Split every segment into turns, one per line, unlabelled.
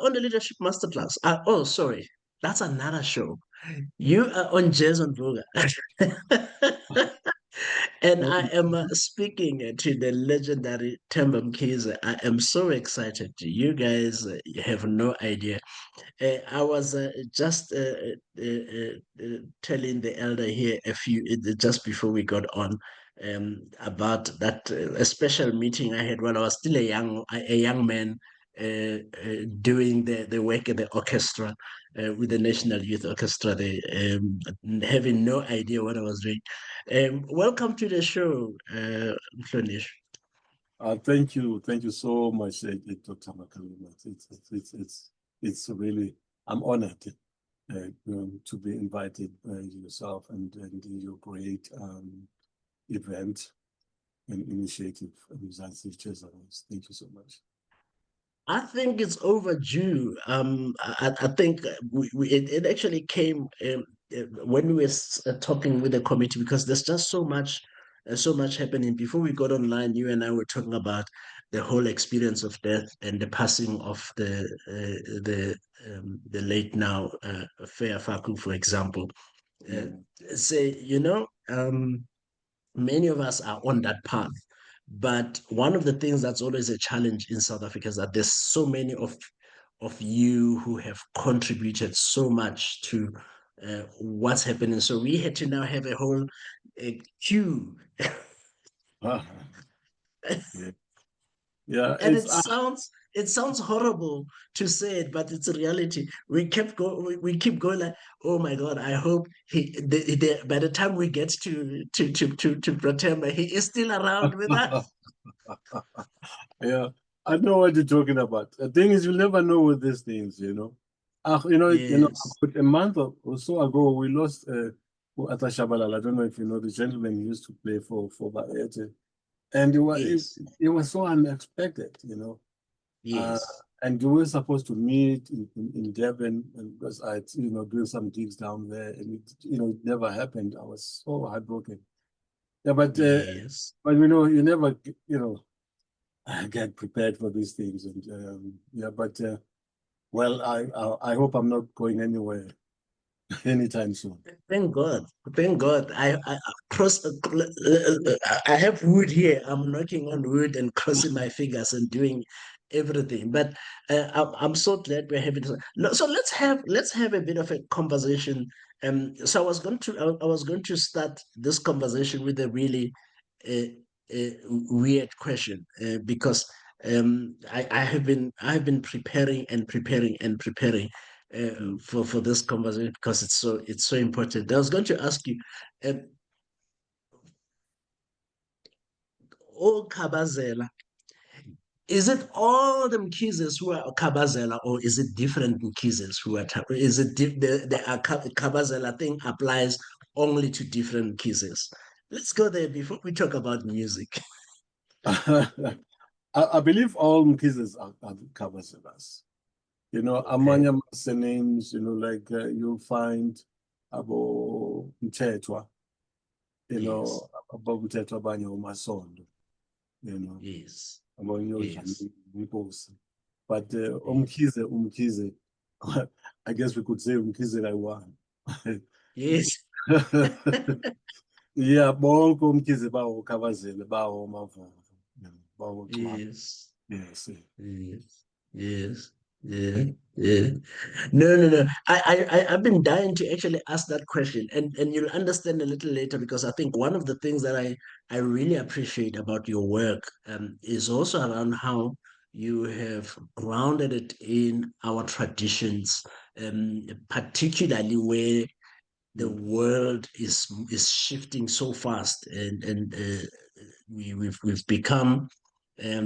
on the Leadership Masterclass. Oh, sorry, that's another show. You are on Jazz on Voga. And I am speaking to the legendary Themba Mkhize. I am so excited. You guys have no idea. I was just telling the elder here just before we got on about that a special meeting I had when I was still a young man doing the work at the orchestra with the National Youth Orchestra. They having no idea what I was doing. Welcome to the show, Mhlonish.
Thank you so much, Dr. Makhalima. It's really, I'm honored to be invited by yourself and your great event and initiative, Mzantsi Jazz Awards. Thank you so much.
I think it's overdue. I think it actually came when we were talking with the committee because there's just so much happening. Before we got online, you and I were talking about the whole experience of death and the passing of the late now Fair Faku, for example. Uh, Say, many of us are on that path. But one of the things that's always a challenge in South Africa is that there's so many of you who have contributed so much to what's happening. So we had to now have a whole queue.
Ah, yeah, yeah,
And it sounds horrible to say it, but it's a reality. We keep going like, oh my God, I hope by the time we get to Bra Themba, he is still around with us.
yeah. I know what you're talking about. The thing is, you'll never know with these things, you know.
Yes.
About a month or so ago, we lost Ata Shabalala. I don't know if you know the gentleman who used to play for Baete. And
Yes.
it was so unexpected, you know. Uh,
Yes.
and we were supposed to meet in Devon, and because I, doing some gigs down there, and it never happened. I was so heartbroken. Yeah,
Yes.
but you never, get prepared for these things, and yeah, but well, I hope I'm not going anywhere anytime soon.
Thank God. Thank God. I have wood here. I'm knocking on wood and crossing my fingers and doing everything. But I'm so glad we're having this. So let's have a bit of a conversation. So I was going to start this conversation with a really uh, weird question because I have been preparing and preparing and preparing
Mm.
for this conversation because it's so important. I was going to ask you, um, all Kabazela, is it all the Mkhizes who are Kabazela, or is it different Mkhizes who are? Is it Kabazela thing applies only to different Mkhizes? Let's go there before we talk about music.
I believe all Mkhize's are Kabazelas.
Okay.
Among the names, like you'll find Abo Mtetwa,
Yes.
Abo Mtetwa Banyo Masondo, you know,
Yes.
Abo
Yes.
Nyojani Mposi. But
Yes.
Umkhize, I guess we could say Umkhize like one.
Yes.
Yeah, bonke Umkhize bawo Kabazele, bawo Mavovo, bawo Xhosa.
Yes.
Yes.
Yes, yes, yeah, yeah. No, no, no. I've been dying to actually ask that question, and you'll understand a little later because I think one of the things that I really appreciate about your work is also around how you have grounded it in our traditions, particularly where the
Mm.
world is shifting so fast, and we've become a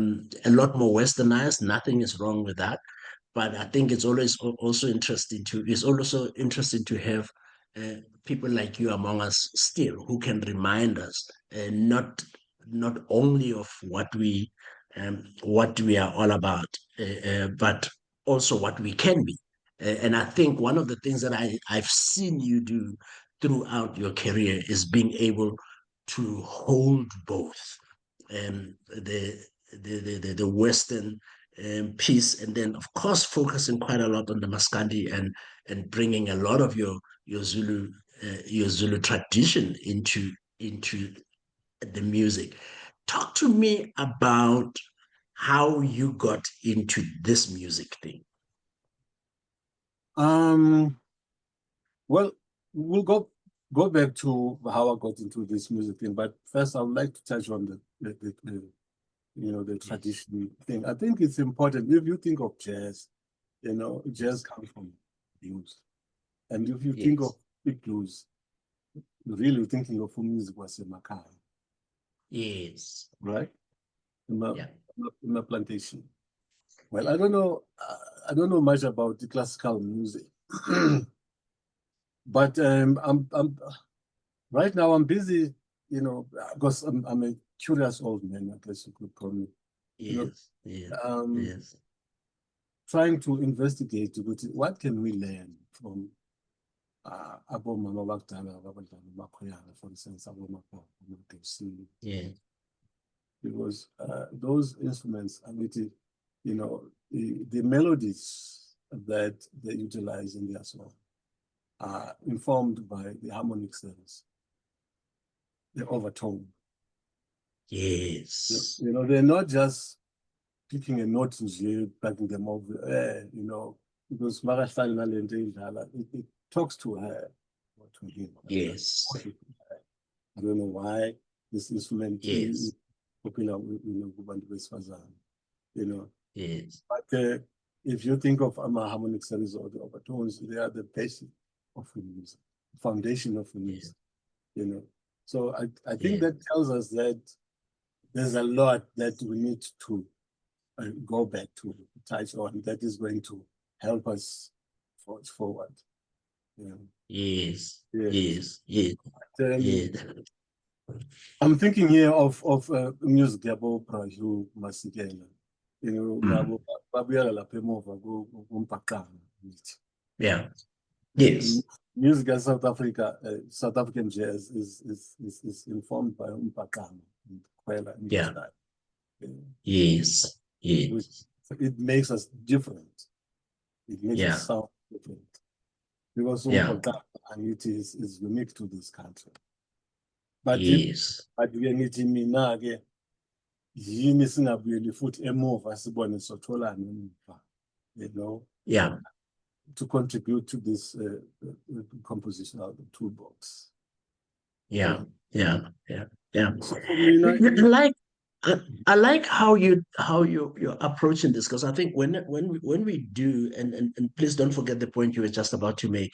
lot more westernized. Nothing is wrong with that, but I think it's also interesting to have people like you among us still who can remind us not only of what we are all about, but also what we can be. And I think one of the things that I've seen you do throughout your career is being able to hold both the Western piece, and then of course focusing quite a lot on the Maskandi and bringing a lot of your Zulu tradition into the music. Talk to me about how you got into this music thing.
Well, we'll go back to how I got into this music thing, but first I would like to touch on the tradition thing. I think it's important if you think of jazz, jazz comes from blues, and if you think of
Yes.
big blues, you're really thinking of music was Makai,
Yes.
right? In my,
Yeah.
in my plantation. Well, I don't know much about the classical music, but I'm right now I'm busy, because I'm a curious old man, I guess you could call me, you know,
Yes. Yes.
um,
Yes.
trying to investigate what can we learn from abomama bakudala abadlala umakhoyana, for instance, abomapapa, amaDosini,
Yeah.
because those instruments are really, the melodies that they utilize in their song are informed by the harmonic cells, the overtone.
Yes.
They're not just picking a note and backing them over, because it talks to her or to him.
Yes.
I don't know why this instrument is
Yes.
popular with kubantu besifazane,
Yes.
But if you think of harmonic cells or the overtones, they are the basic of the music, foundation of the
Yeah.
music. So I think
Yeah.
that tells us that there's a lot that we need to go back to touch on that is going to help us forge forward.
Yes.
Yes.
Yes. Yes.
Um,
Yes.
I'm thinking here of music yabo Praju Masikela.
Mm.
Babuyela lapha emuva kuMpaqana.
Yeah.
And
Yes.
music in South Africa, South African jazz is informed by Umpaqana and Kwela and those
Yeah.
guys.
Yes.
Which
Yes.
it makes us different. It makes us
Yeah.
sound different. Because
Yeah.
Umpaqana and it is unique to this country. But
Yes.
ke ngithi mina ke yini singabuyeli futhi emuva sibone sotholani emuva,
Yeah.
to contribute to this compositional toolbox.
Yeah. Yeah. Yeah. Yeah.
So for me,
I like how you're approaching this, because I think when we do, and please don't forget the point you were just about to make.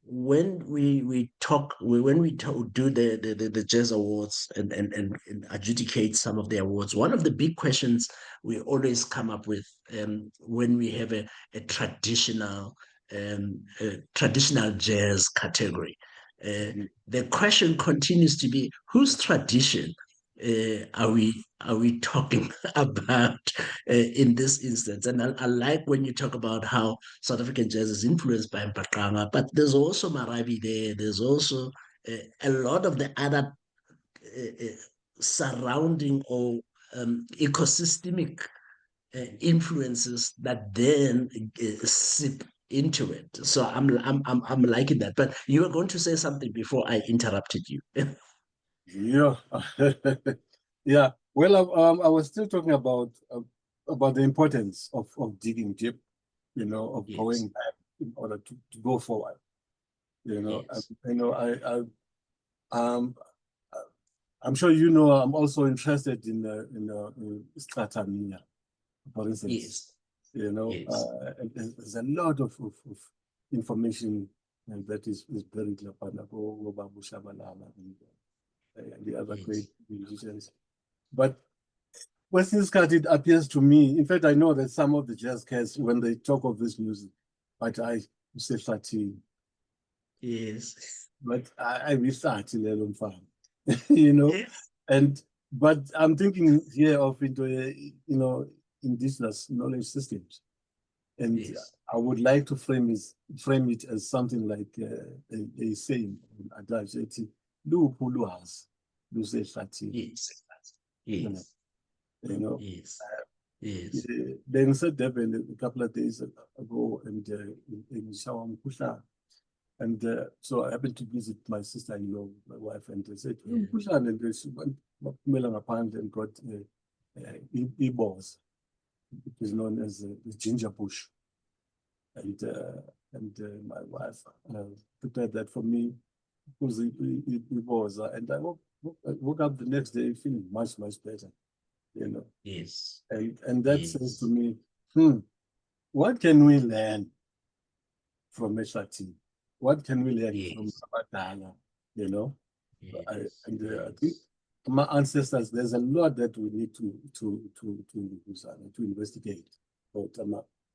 When we talk, when we do the jazz awards and adjudicate some of the awards, one of the big questions we always come up with, when we have a traditional jazz category, the question continues to be, whose tradition are we talking about in this instance? And I like when you talk about how South African jazz is influenced by Mpaqanga, but there's also Marabi there. There's also a lot of the other surrounding or ecosystemic influences that then sip into it. So I'm liking that. But you were going to say something before I interrupted you.
yeah, yeah. Well, I was still talking about the importance of digging deep, of
Yes,
going back in order to go forward.
yes,
Um, I'm sure I'm also interested in Stratania, for instance.
yes, yes,
There's a lot of information that is buried in Babu Shabalala and the other great
yes,
musicians. But Western Scat, it appears to me, in fact, I know that some of the jazz cats, when they talk of this music, but I say 13,
yes,
but I wish 13 little fun, you know,
yes,
and but I'm thinking here of indigenous knowledge systems, and
yes,
I would like to frame it as something like a saying, adage, lu hulwazi lusehlathini,
yes,
you know,
yes,
you know.
yes, Yes.
Then said Devin a couple of days ago and in Shawam Kusha. And so I happened to visit my sister-in-law, my wife, and they said,
Yeah.
Kusha, and she went and got e-balls. It is known as the ginger bush. And my wife prepared that for me because it was. And I woke up the next day feeling much, much better, you know.
Yes.
And that says to
Yes.
me, what can we learn from SRT? What can we learn from
Yes.
Abadala, you know? I
Yes.
think
Yes.
my ancestors, there's a lot that we need to investigate. But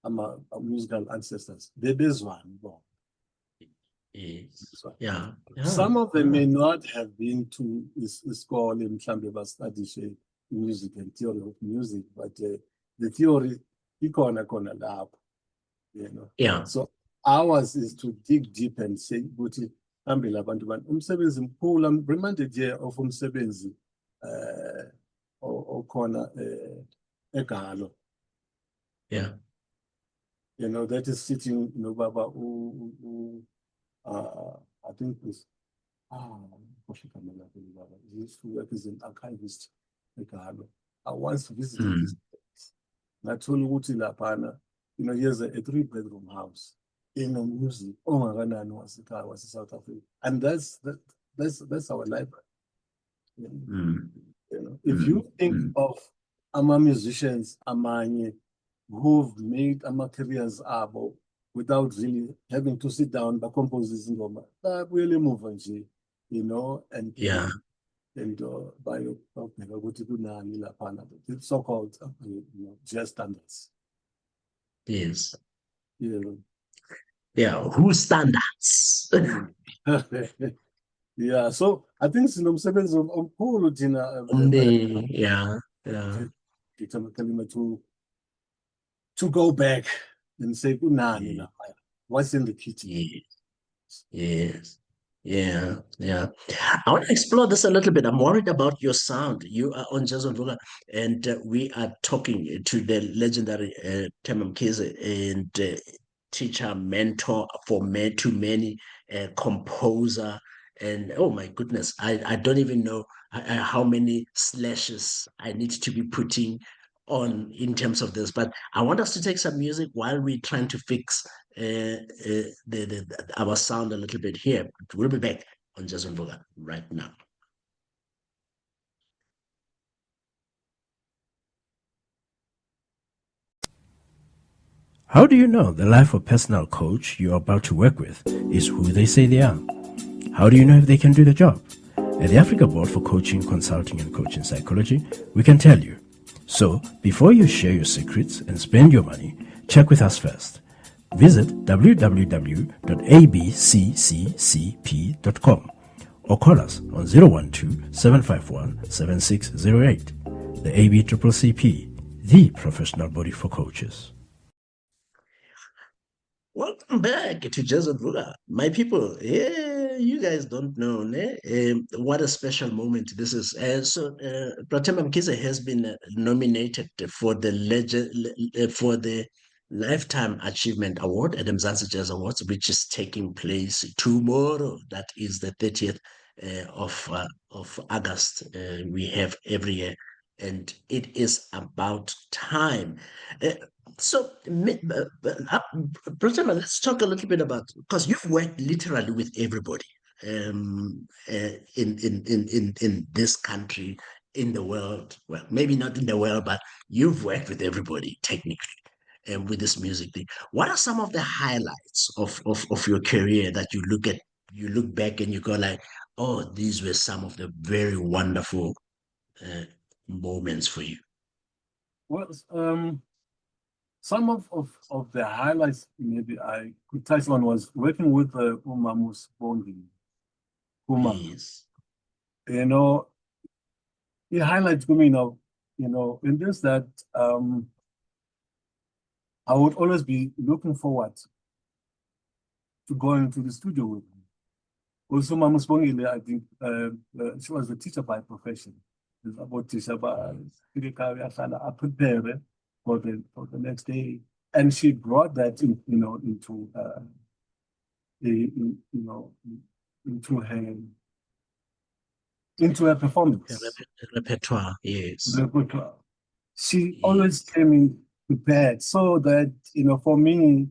I'm a musical ancestors. There is one. Well,
Yes. Yeah. Yeah.
some of them
Yeah.
may not have been to school in Mhlawumbe study music and theory of music, but the theory ikona kona lapho, you know.
Yeah.
So ours is to dig deep and say, ukuthi phambili abantu umsebenzi mkhulu. I'm reminded here of umsebenzi okhona eGalo.
Yeah.
You know, that is sitting, you know, Baba, I think it's, gosh, I can't remember, Baba. He used to work as an archivist eGalo. I once visited this place. And I told Uti Lapana, you know, here's a 3-bedroom house in a museum. Oh my God, was in South Africa. And that's our library. You know, if you think of musicians, amanye, who've made careers abo without really having to sit down but compose this ngoma, really move on, you know, and
Yeah.
by the so-called you know, jazz standards.
Yes.
You know.
Yeah. Who standards?
Yeah, so I think sinomsebenzi omkhulu thina
Yeah. Yeah.
to go back and say kunani
Yeah.
lapha, what's in the kitchen.
Yes. Yes. Yeah. Yeah. I want to explore this a little bit. I'm worried about your sound. You are on Jazz Vuga, and we are talking to the legendary Themba Mkhize, and teacher, mentor for too many, composer, and oh my goodness, I don't even know how many slashes I need to be putting on in terms of this. But I want us to take some music while we're trying to fix our sound a little bit here. We'll be back on Jason Voga right now.
How do you know the life of personal coach you're about to work with is who they say they are? How do you know if they can do the job? At the Africa Board for Coaching, Consulting and Coaching Psychology, we can tell you. So, before you share your secrets and spend your money, check with us first. Visit www.abccccp.com or call us on 012-751-7608. The ABCCP, the professional body for coaches.
Welcome back to Jason Vula. My people, yeah, you guys don't know what a special moment this is. Bra Themba Mkhize has been nominated for the Lifetime Achievement Award at the Mzantsi Jazz Awards, which is taking place tomorrow. That is the 30th of August. We have every year, and it is about time. So, Pratima, let's talk a little bit about, because you've worked literally with everybody in this country, in the world. Well, maybe not in the world, but you've worked with everybody technically with this music thing. What are some of the highlights of your career that you look back and you go like, oh, these were some of the very wonderful moments for you?
Well, some of the highlights maybe I could touch on was working with Umamus Bongi.
Yes.
You know, he highlights me, you know, in this that I would always be looking forward to going into the studio with him. Also, Mamus Bongi, I think she was a teacher by profession. About teacher, but I prepare the next day, and she brought that in, into her performance
Repertoire, yes.
repertoire. She always
Yes.
came in prepared, so that for me,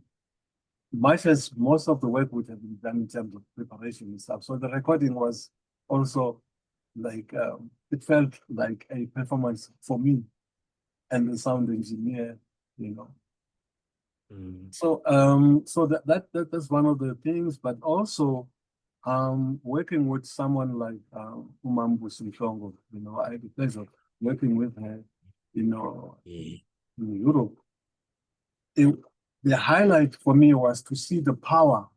much as most of the work would have been done in terms of preparation and stuff. So the recording was also like it felt like a performance for me and the sound engineer.
Mm.
So that's one of the things, but also working with someone like Umambu Sinhlongo, I had the pleasure of working with her,
Yeah.
in Europe. The highlight for me was to see the power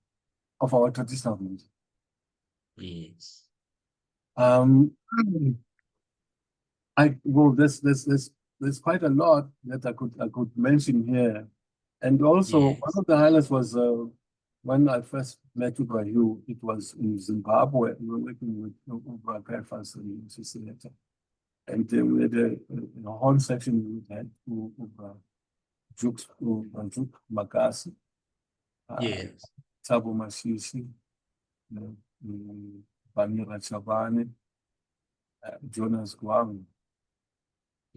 of our traditional music.
Yes.
Um, there's quite a lot that I could mention here, and also
Yes.
one of the highlights was when I first met Ibrahim. It was in Zimbabwe. We were working with Ubra and Cicineta, and we had a horn section we had Ubra Juk Magasi,
Yes.
Tabo Masisi, Banira Chabane, Jonas Guam.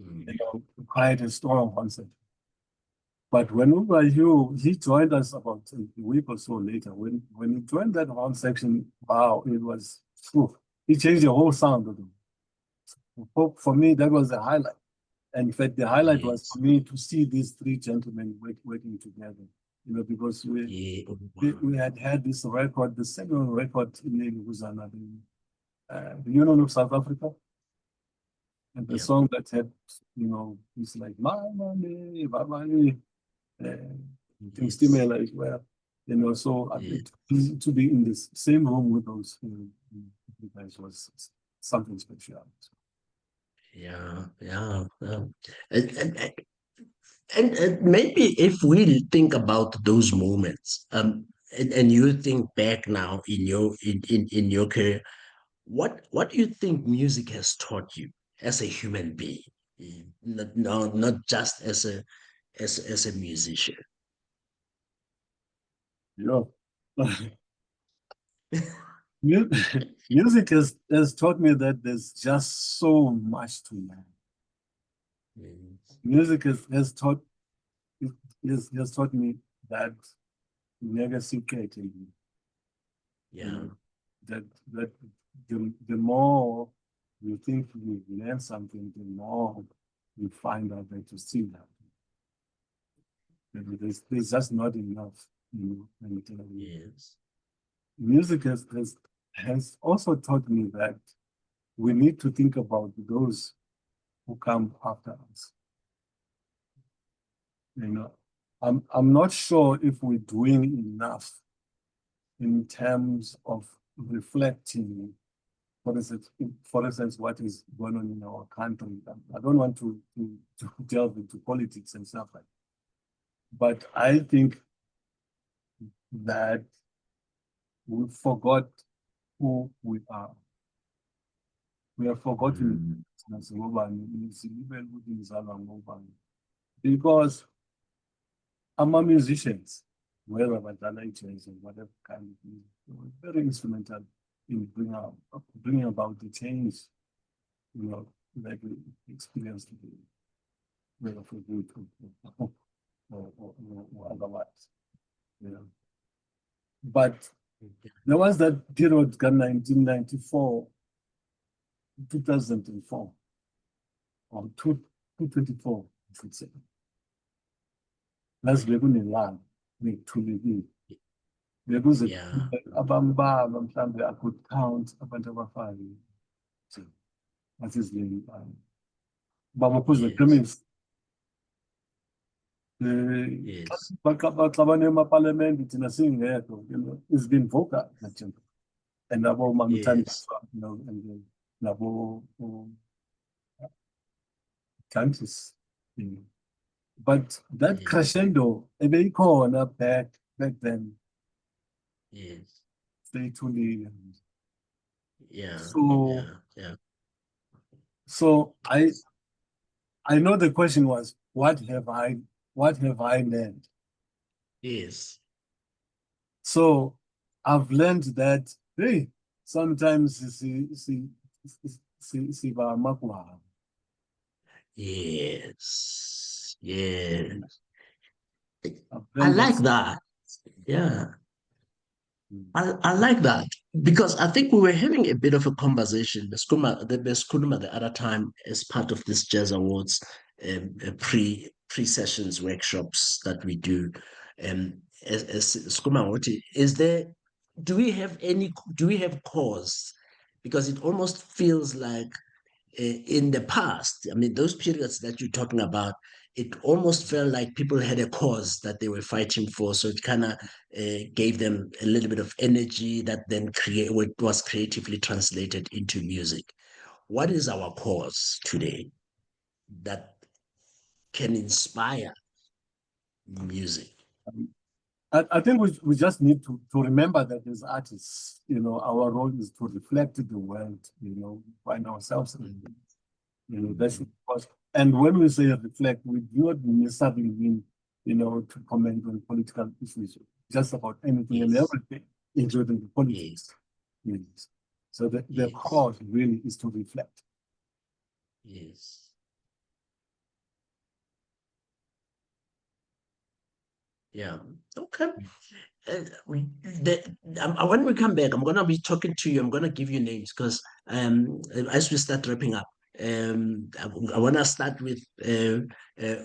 Mm.
Quite a strong concept. But when he joined us about a week or so later. When he joined that horn section, wow, it was, he changed the whole sound of them. For me, that was the highlight. And in fact, the highlight was
Yes.
for me to see these three gentlemen working together, because
Yeah. Oh, wow.
we had this record, the second record in Guzana, the Union of South Africa. And the
Yeah.
song that had, it's like, Mama, Baba,
Yes.
Stimela as well. So
Yeah.
to be in this same room with those guys was something special.
Yeah. Yeah. Yeah. And, and, and and maybe if we think about those moments, and you think back now in your career, what do you think music has taught you as a human being? Not just as a musician.
Yeah. Music has taught me that there's just so much to learn.
Yes.
Music has taught me that legacy creativity,
Yeah.
that the more you think you learn something, the more you find out that you still have. There's just not enough, and
Yes.
music has also taught me that we need to think about those who come after us. I'm not sure if we're doing enough in terms of reflecting, for instance, what is going on in our country. I don't want to delve into politics and stuff like that. But I think that we forgot who we are. We have forgotten because among musicians, whether badala jazz or whatever kind of music, they were very instrumental in bringing about the change, like we experienced today, whether for good or otherwise. But there was that period, 1994, 2004, or 2024, I should say. Let's be in land, we truly be. Because
Yeah.
abambalwa mhlambe I could count abantu abafayo. That is the bamaphuze premise.
Yes.
Baxabane emaparliament thina singekho, it's been vocal that gentleman. And nabo Mamthani,
Yes.
and nabo countries. But that
Yes.
crescendo, ebeyikhona back then,
Yes.
they truly.
Yeah.
So
Yeah. Yeah.
so I know the question was, what have I learned?
Yes.
So I've learned that, hey, sometimes siba makwa.
Yes. Yes.
I've
I
learned
like
that.
that. Yeah. I like that because I think we were having a bit of a conversation, the the other time as part of this Jazz Awards pre sessions workshops that we do. As Skuma, is there? Do we have cause? Because it almost feels like in the past, I mean, those periods that you're talking about, it almost felt like people had a cause that they were fighting for. So it kind of gave them a little bit of energy that then was creatively translated into music. What is our cause today that can inspire music?
I think we just need to remember that as artists, our role is to reflect the world, find ourselves in, that's because, and when we say reflect, we do not necessarily mean, to comment on political issues, just about anything and
Yes,
everything, including the politics.
yes,
Yes. So the
yes,
cause really is to reflect.
yes. Yeah. Okay. When we come back, I'm going to be talking to you. I'm going to give you names because as we start wrapping up, I want to start with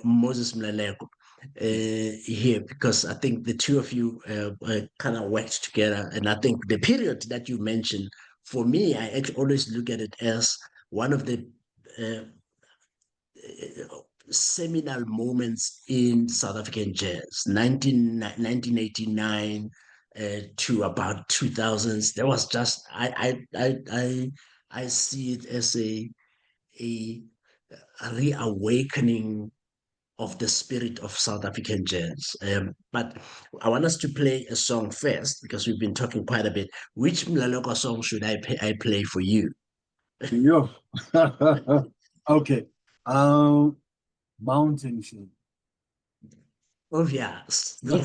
Moses Mlaleko here because I think the two of you kind of worked together. And I think the period that you mentioned, for me, I actually always look at it as one of the uh, seminal moments in South African jazz, 1989 to about 2000s. There was just I see it as a, a reawakening of the spirit of South African jazz. But I want us to play a song first because we've been talking quite a bit. Which Mlaloko song should I play for you?
Yo. Okay. Mountain Sheep.
Oh yes. We'll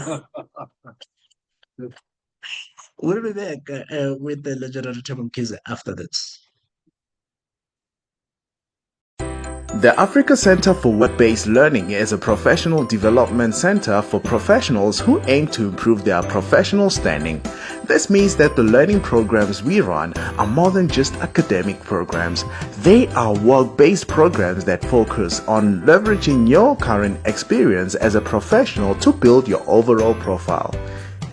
be back with the legendary Themba Mkhize after this.
The Africa Center for Work-Based Learning is a professional development center for professionals who aim to improve their professional standing. This means that the learning programs we run are more than just academic programs. They are work-based programs that focus on leveraging your current experience as a professional to build your overall profile.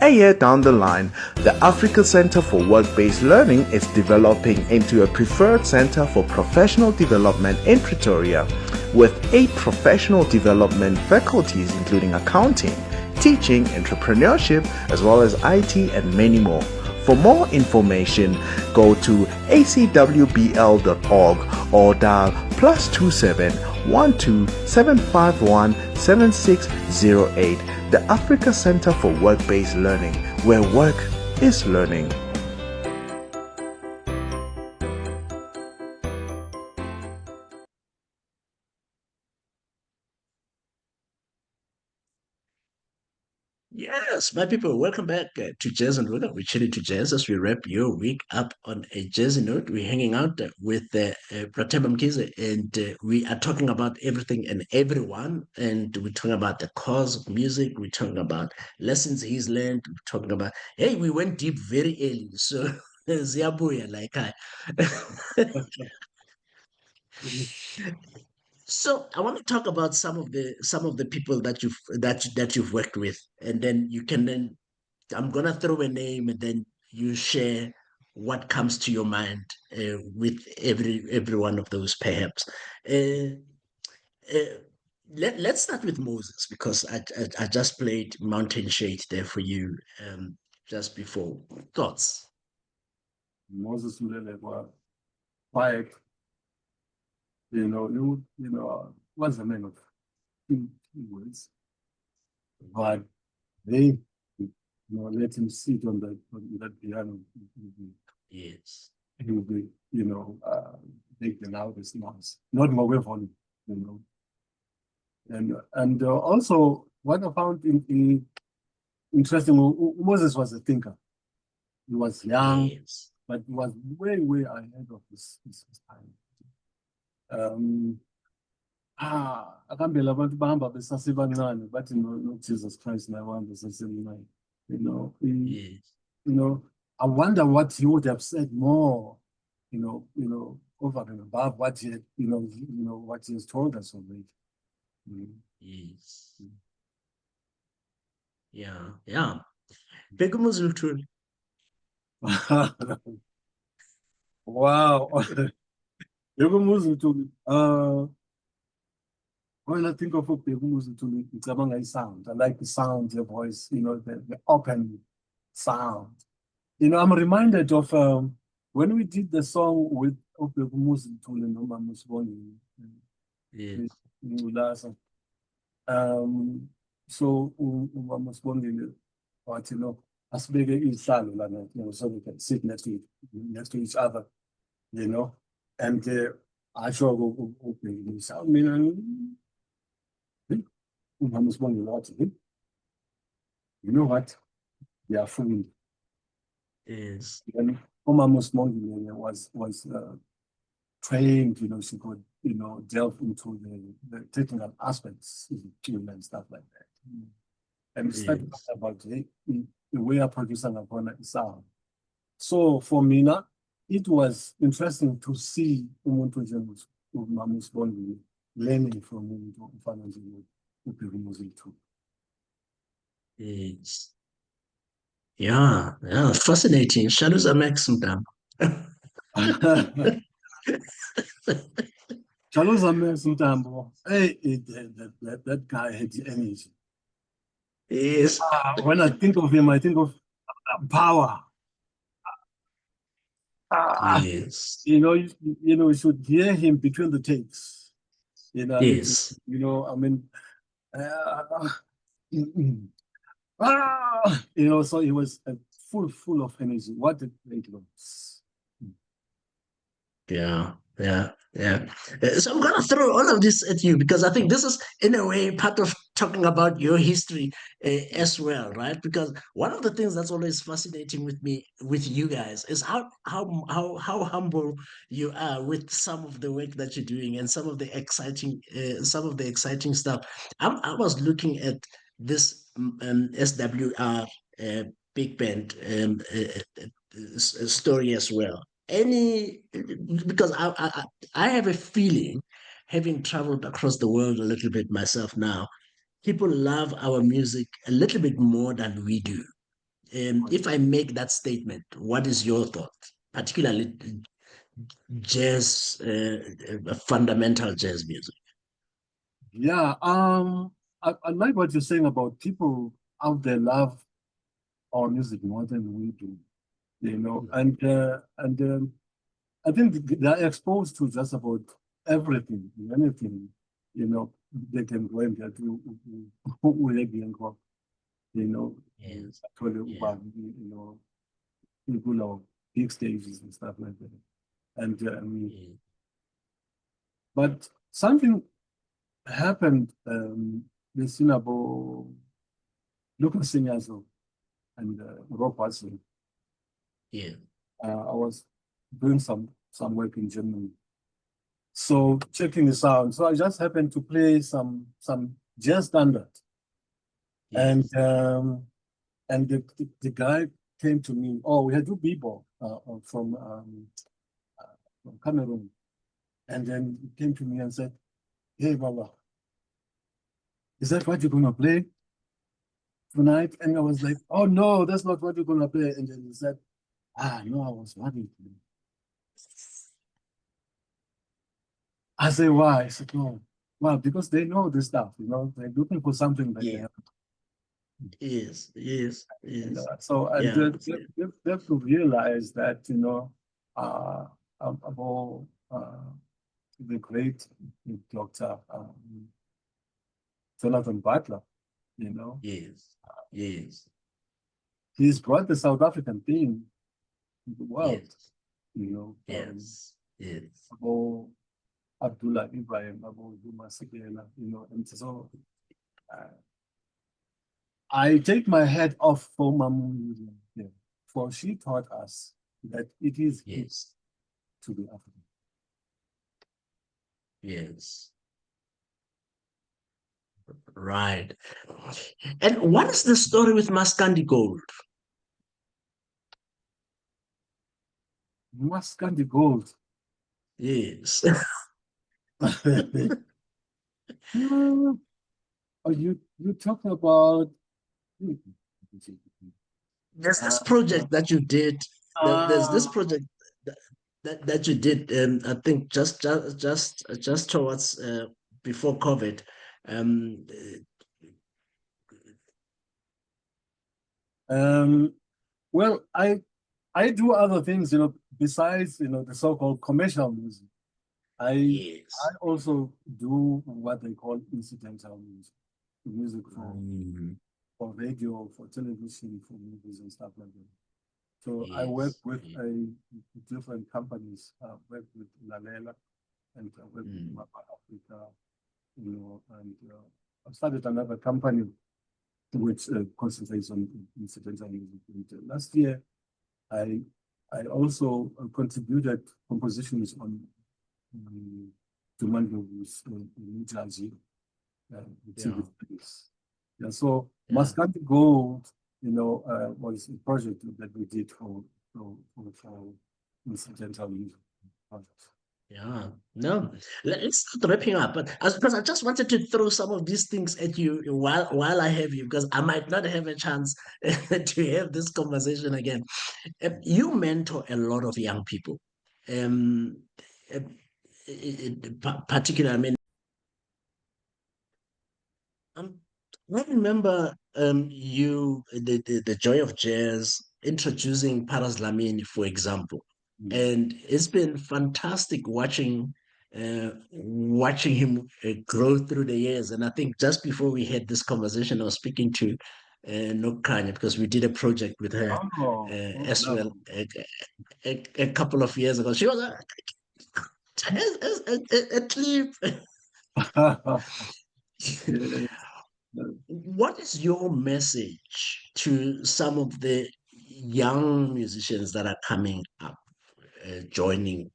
A year down the line, the Africa Center for Work-Based Learning is developing into a preferred center for professional development in Pretoria, with 8 professional development faculties including accounting, teaching, entrepreneurship, as well as IT and many more. For more information, go to acwbl.org or dial +27 12 751 7608. The Africa Center for Work-Based Learning, where work is learning.
Yes, my people, welcome back to Jazz and Roller. We're chilling to jazz as we wrap your week up on a jazzy note. We're hanging out with Bra Themba Mkhize, and we are talking about everything and everyone. And we're talking about the cause of music. We're talking about lessons he's learned. We're talking about, hey, we went deep very early. So, Ziabuya, like I. So I want to talk about some of the people that you've worked with, and then you can then I'm gonna throw a name, and then you share what comes to your mind with every one of those perhaps. Uh, uh, let's start with Moses because I just played Mountain Shade there for you just before. Thoughts?
Moses Mlele quiet, was a man of few words, but they, let him sit on that piano.
Yes.
He will be, make the loudest noise, not more volume, And also what I found interesting, Moses was a thinker. He was young,
Yes.
but he was way, way ahead of his time. Akambela abantu bahamba besasebancane bathi no Jesus Christ nabantu besasebancane.
Yes.
I wonder what he would have said more, over and above what he, what he has told us already.
Yes. Yeah. Yeah. Bheki Muzulu.
Wow. When I think of Muzulu, it's sound. I like the sound, your voice, the open sound. I'm reminded of when we did the song with Muzulu and Noma Musboni.
Yes.
So Musboni, but as big as so we can sit next to each other, and I sure go open sound. You know what? They are fooled.
Yes.
And was trained, she could, delve into the technical aspects of the tune and stuff like that. And we started talking about the way I produce an opponent sound. So for Mina, it was interesting to see umuntu nje learning from him too.
Yes. Yeah, fascinating. Shadows are maximum.
Chaloza Mzambo, hey, that guy had the energy.
Yes.
When I think of him, I think of power.
Yes.
You should hear him between the takes.
Yes.
So he was full of energy. What a great voice.
Yeah. So I'm gonna throw all of this at you because I think this is, in a way, part of talking about your history as well, right? Because one of the things that's always fascinating with me, with you guys, is how humble you are with some of the work that you're doing and some of the exciting stuff. I was looking at this SWR big band story as well. Because I have a feeling, having traveled across the world a little bit myself now, people love our music a little bit more than we do. If I make that statement, what is your thought? Particularly jazz, fundamental jazz music.
Yeah, I like what you're saying about people out there love our music more than we do, and I think they're exposed to just about everything, anything, they can go and get to,
Yes.
actually,
Yeah.
people of big stages and stuff like that. And
Yeah.
but something happened, this about local singers and rock Watson.
Yeah.
I was doing some work in Germany. So checking the sound. So I just happened to play some jazz standard.
Yes.
And the guy came to me. Oh, we had two people from Cameroon. And then he came to me and said, "Hey, Baba, is that what you're gonna play tonight?" And I was like, "Oh no, that's not what you're gonna play." And then he said, "No, I was worried." I said, "Why?" I said, "No, well, because they know this stuff, they're looking for something that they
Yeah.
have."
Yes.
So and
Yeah.
they have to realize that, about the great Dr. Jonathan Butler,
Yes.
he's brought the South African thing to the world,
Yes. Yes.
about Abdullah Ibrahim, Abu Duma Sikela, and so I take my hat off for Mamu, for she taught us that it is
Yes.
to be African.
Yes. Right. And what is the story with Maskandi Gold?
Maskandi Gold.
Yes.
Oh, you talk about
There's this project that you did. There's this project that you did, I think just towards before COVID. Um,
well, I do other things, besides the so-called commercial music. I
yes.
also do what they call incidental music
Mm,
for radio, for television, for movies and stuff like that. So I work
yes.
with
Yes.
different companies. Work with Lalela and I work with
Mm,
Mapa Africa, and I've started another company which concentrates on incidental music. And, last year, I also contributed compositions on Tumando's New Jersey, the
yeah.
TV series. Yeah, so
Yeah.
Maskandi Gold, was a project that we did for incidental music projects.
Yeah, no. Let's start wrapping up. But because I just wanted to throw some of these things at you while I have you, because I might not have a chance to have this conversation again. You mentor a lot of young people, um, uh, particularly. I mean, um, I remember the Joy of Jazz introducing Paras Lamini, for example,
Mm.
and it's been fantastic watching him grow through the years. And I think just before we had this conversation, I was speaking to Nokanya because we did a project with her as well
No.
a couple of years ago. She was a clip.
Yes.
What is your message to some of the young musicians that are coming up, joining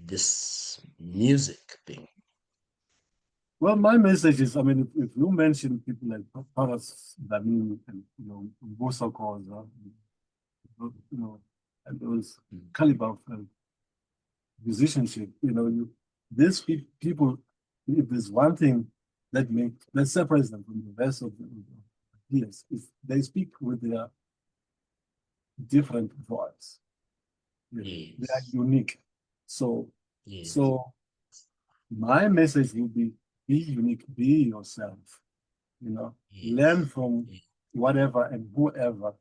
this music thing?
Well, my message is, I mean, if you mention people like Paras Lamini and Bosa Koza, and those
Mm.
caliber of musicianship, these people, if there's one thing that separates them from the rest of the peers, is they speak with their different voice. They are
Yes,
unique. So,
yes,
so my message would be unique, be yourself,
yes,
learn from
yes,
whatever and whoever,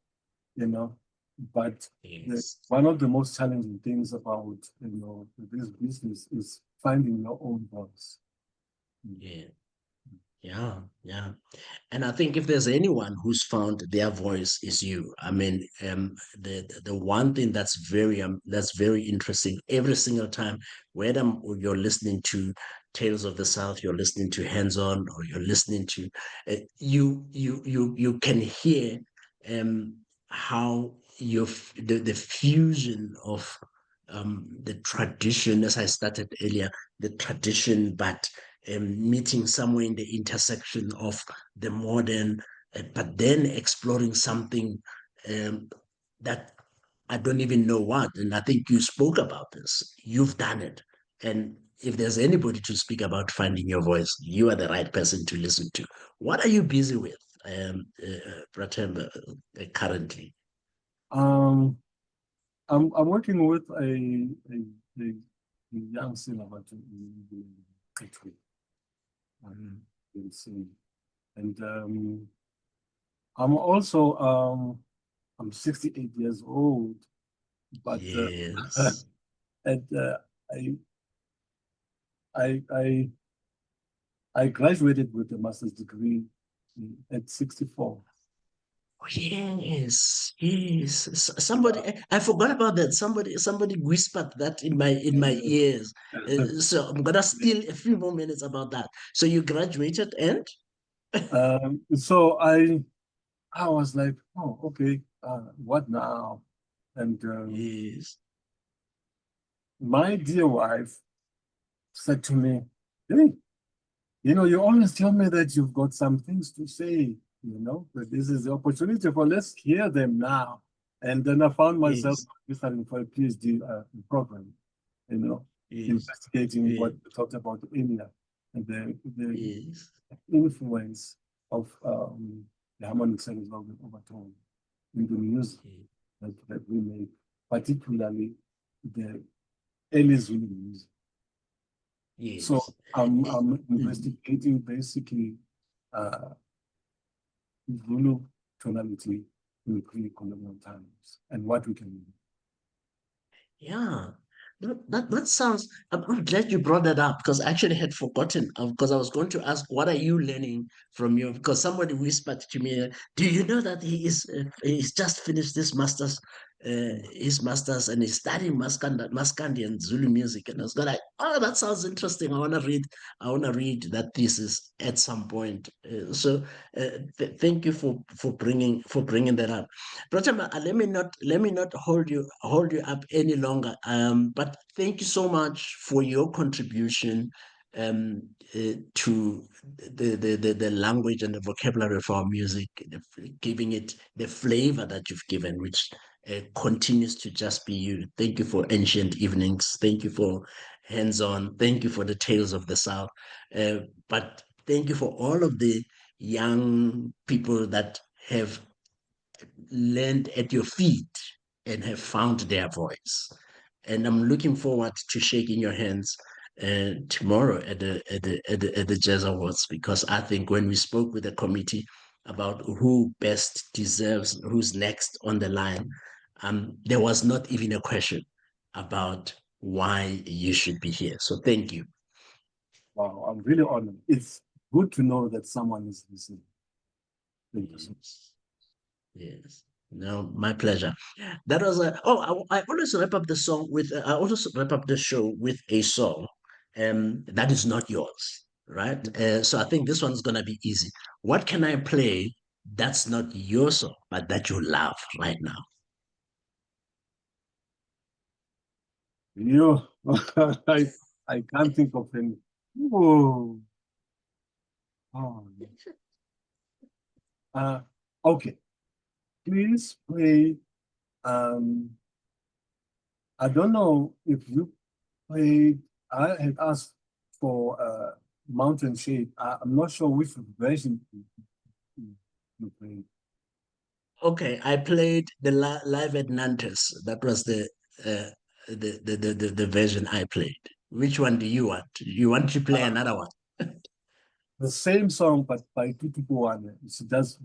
you know. But
yes,
one of the most challenging things about, this business is finding your own voice.
yeah, yeah, yeah. And I think if there's anyone who's found their voice is you. I mean, the one thing that's very interesting every single time, whether you're listening to Tales of the South, you're listening to Hands On, or you're listening to you can hear how the fusion of the tradition, as I started earlier, the tradition, but meeting somewhere in the intersection of the modern, but then exploring something that I don't even know what. And I think you spoke about this. You've done it. And if there's anybody to speak about finding your voice, you are the right person to listen to. What are you busy with, Bra Themba, currently?
Um, I'm working with a young singer, but actually, sing. And I'm also I'm 68 years old, but
Yes.
and I I I I graduated with a master's degree at 64.
Yes, yes. Somebody, I forgot about that. Somebody whispered that in my ears. So I'm gonna steal a few more minutes about that. So you graduated and
So I was like, oh, okay, what now? And
yes,
my dear wife said to me, hey, you always tell me that you've got some things to say, but this is the opportunity for let's hear them now. And then I found myself
yes,
studying for a PhD program,
yes,
investigating what
yes,
we talked about earlier, and the
yes,
influence of the harmonic series of the overtone in the music that we make, particularly the early Zulu music.
yes.
So I'm
Mm,
investigating basically Zulu tonality in pre-colonial times and what we can do.
yeah. That sounds. I'm glad you brought that up because I actually had forgotten. Because I was going to ask, what are you learning from your? Because somebody whispered to me, "Do you know that he's just finished his masters, and he's studying Maskandi and Zulu music?" And I was going like, "Oh, that sounds interesting. I want to read. I want to read that thesis at some point." Thank you for bringing that up. Pratama, let me not hold you up any longer. But thank you so much for your contribution to the language and the vocabulary of our music, giving it the flavor that you've given, which continues to just be you. Thank you for Ancient Evenings. Thank you for Hands On. Thank you for the Tales of the South. But thank you for all of the young people that have learned at your feet and have found their voice. And I'm looking forward to shaking your hands tomorrow at the Jazz Awards, because I think when we spoke with the committee about who best deserves, who's next on the line, there was not even a question about why you should be here. So thank you.
Wow, I'm really honored. It's good to know that someone is listening. Thank you so much.
Yes. Yes. No, my pleasure. That was a. Oh, I always wrap up the song with. I always wrap up the show with a song, that is not yours, right? So I think this one's gonna be easy. What can I play that's not your song, but that you love right now?
You, I can't think of any. Oh, oh. Okay. Please play. I don't know if you played. I had asked for Mountain Shade. I'm not sure which version you played.
Okay, I played the live at Nantes. That was uh, the version I played. Which one do you want? You want to play another one?
The same song, but by Tutu One. It does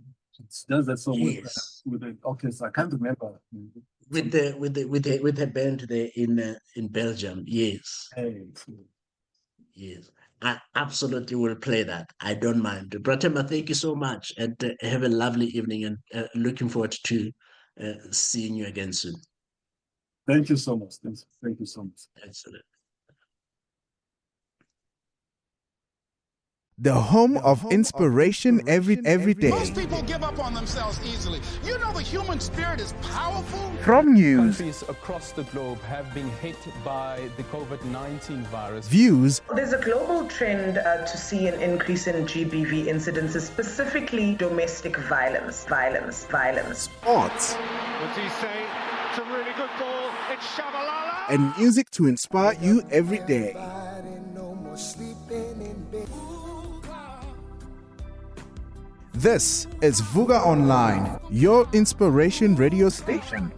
that song
Yes,
with the orchestra. I can't remember.
with the band there in Belgium. Yes,
Hey,
yes. I absolutely will play that. I don't mind. Bratema, thank you so much, and have a lovely evening. And looking forward to seeing you again soon.
thank you so much. Thank you so much.
Excellent.
The home of inspiration every day.
Most people give up on themselves easily. You know the human spirit is powerful.
From news,
Countries across the globe have been hit by the COVID-19 virus.
views,
There's a global trend to see an increase in GBV incidences, specifically domestic violence.
sports,
What's he say? It's a really good ball. It's Shabalala.
and music to inspire you every day. This is Vuga Online, your inspiration radio station.